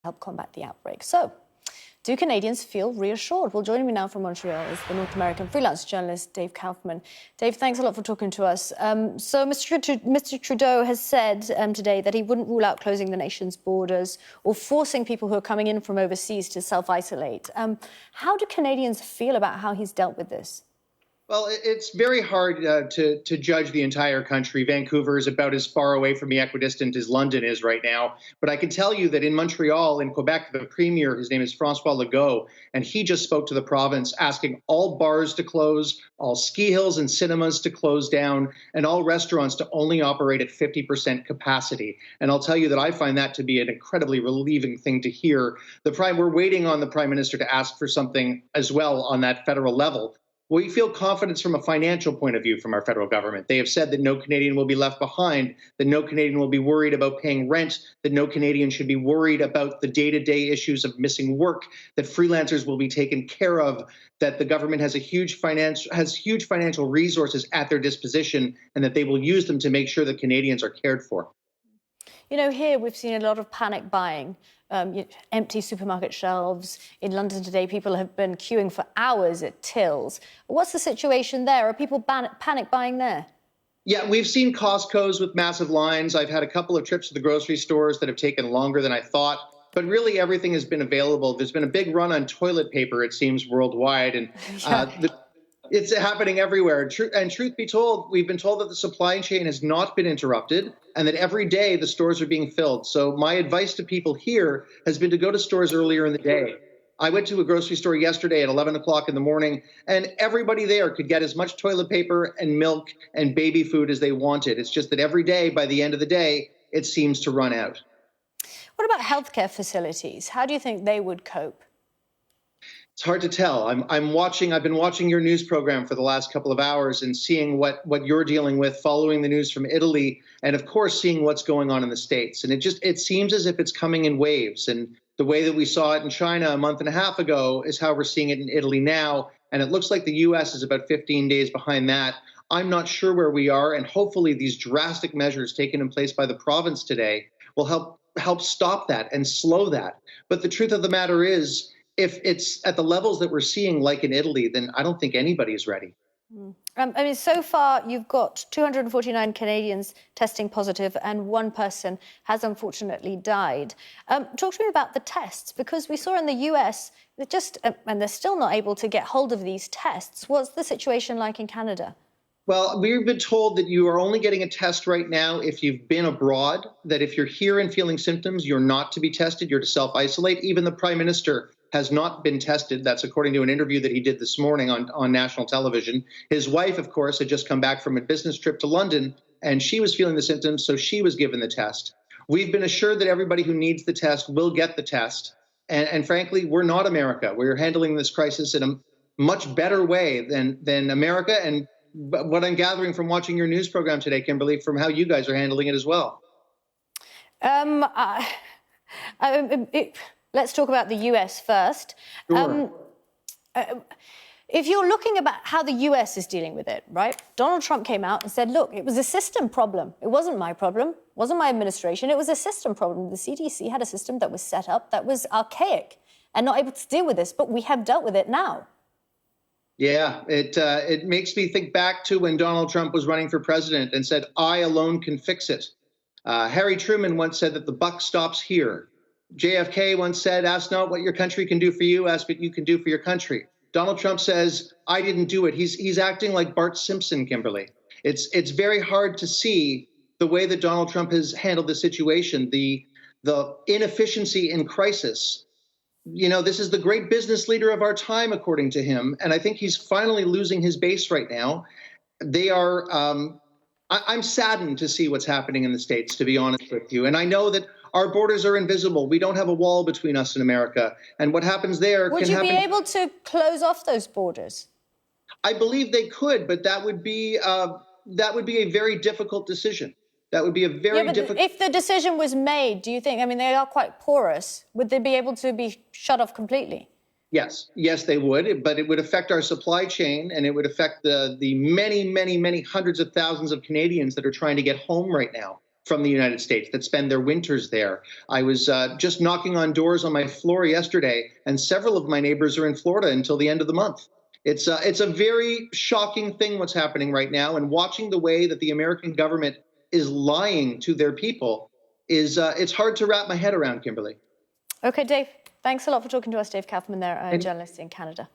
help combat the outbreak. So, do Canadians feel reassured? Well, joining me now from Montreal is the North American freelance journalist Dave Kaufman. Dave, thanks a lot for talking to us. So Mr. Trudeau has said today that he wouldn't rule out closing the nation's borders or forcing people who are coming in from overseas to self-isolate. How do Canadians feel about how he's dealt with this? Well, it's very hard to judge the entire country. Vancouver is about as far away from me, equidistant as London is right now. But I can tell you that in Montreal, in Quebec, the premier, his name is François Legault, and he just spoke to the province asking all bars to close, all ski hills and cinemas to close down, and all restaurants to only operate at 50% capacity. And I'll tell you that I find that to be an incredibly relieving thing to hear. We're waiting on the Prime Minister to ask for something as well on that federal level. We feel confidence from a financial point of view from our federal government. They have said that no Canadian will be left behind, that no Canadian will be worried about paying rent, that no Canadian should be worried about the day-to-day issues of missing work, that freelancers will be taken care of, that the government has huge financial resources at their disposition, and that they will use them to make sure that Canadians are cared for. You know, here we've seen a lot of panic buying, empty supermarket shelves. In London today, people have been queuing for hours at tills. What's the situation there? Are people panic buying there? Yeah, we've seen Costco's with massive lines. I've had a couple of trips to the grocery stores that have taken longer than I thought. But really, everything has been available. There's been a big run on toilet paper, it seems, worldwide. And it's happening everywhere. And truth be told, we've been told that the supply chain has not been interrupted and that every day the stores are being filled. So my advice to people here has been to go to stores earlier in the day. I went to a grocery store yesterday at 11 o'clock in the morning, and everybody there could get as much toilet paper and milk and baby food as they wanted. It's just that every day, by the end of the day, it seems to run out. What about healthcare facilities? How do you think they would cope? It's hard to tell. I've been watching your news program for the last couple of hours and seeing what you're dealing with, following the news from Italy, and of course seeing what's going on in the States. And it seems as if it's coming in waves. And the way that we saw it in China a month and a half ago is how we're seeing it in Italy now. And it looks like the US is about 15 days behind that. I'm not sure where we are, and hopefully these drastic measures taken in place by the province today will help stop that and slow that. But the truth of the matter is, if it's at the levels that we're seeing, like in Italy, then I don't think anybody's ready. I mean, so far, you've got 249 Canadians testing positive and one person has unfortunately died. Talk to me about the tests, because we saw in the US, and they're still not able to get hold of these tests. What's the situation like in Canada? Well, we've been told that you are only getting a test right now if you've been abroad, that if you're here and feeling symptoms, you're not to be tested, you're to self-isolate. Even the Prime Minister has not been tested. That's according to an interview that he did this morning on national television. His wife, of course, had just come back from a business trip to London, and she was feeling the symptoms, so she was given the test. We've been assured that everybody who needs the test will get the test. And frankly, we're not America. We're handling this crisis in a much better way than America. And what I'm gathering from watching your news program today, Kimberley, from how you guys are handling it as well. Let's talk about the US first. Sure. If you're looking about how the US is dealing with it, right? Donald Trump came out and said, look, it was a system problem. It wasn't my problem. It wasn't my administration. It was a system problem. The CDC had a system that was set up that was archaic and not able to deal with this, but we have dealt with it now. Yeah, it makes me think back to when Donald Trump was running for president and said, I alone can fix it. Harry Truman once said that the buck stops here. JFK once said, ask not what your country can do for you, ask what you can do for your country. Donald Trump says, I didn't do it. He's acting like Bart Simpson, Kimberley. It's very hard to see the way that Donald Trump has handled the situation, the inefficiency in crisis. You know, this is the great business leader of our time, according to him. And I think he's finally losing his base right now. They are, I'm saddened to see what's happening in the States, to be honest with you. And I know that our borders are invisible. We don't have a wall between us and America. And what happens there Would you be able to close off those borders? I believe they could, but that would be a very difficult decision. That would be a very difficult... If the decision was made, do you think, I mean, they are quite porous, would they be able to be shut off completely? Yes, they would, but it would affect our supply chain, and it would affect the many, many, many hundreds of thousands of Canadians that are trying to get home right now. from the United States that spend their winters there. I was just knocking on doors on my floor yesterday, and several of my neighbors are in Florida until the end of the month. It's a very shocking thing what's happening right now, and watching the way that the American government is lying to their people is it's hard to wrap my head around, Kimberley. Okay, Dave, thanks a lot for talking to us. Dave Kaufman there, a journalist in Canada.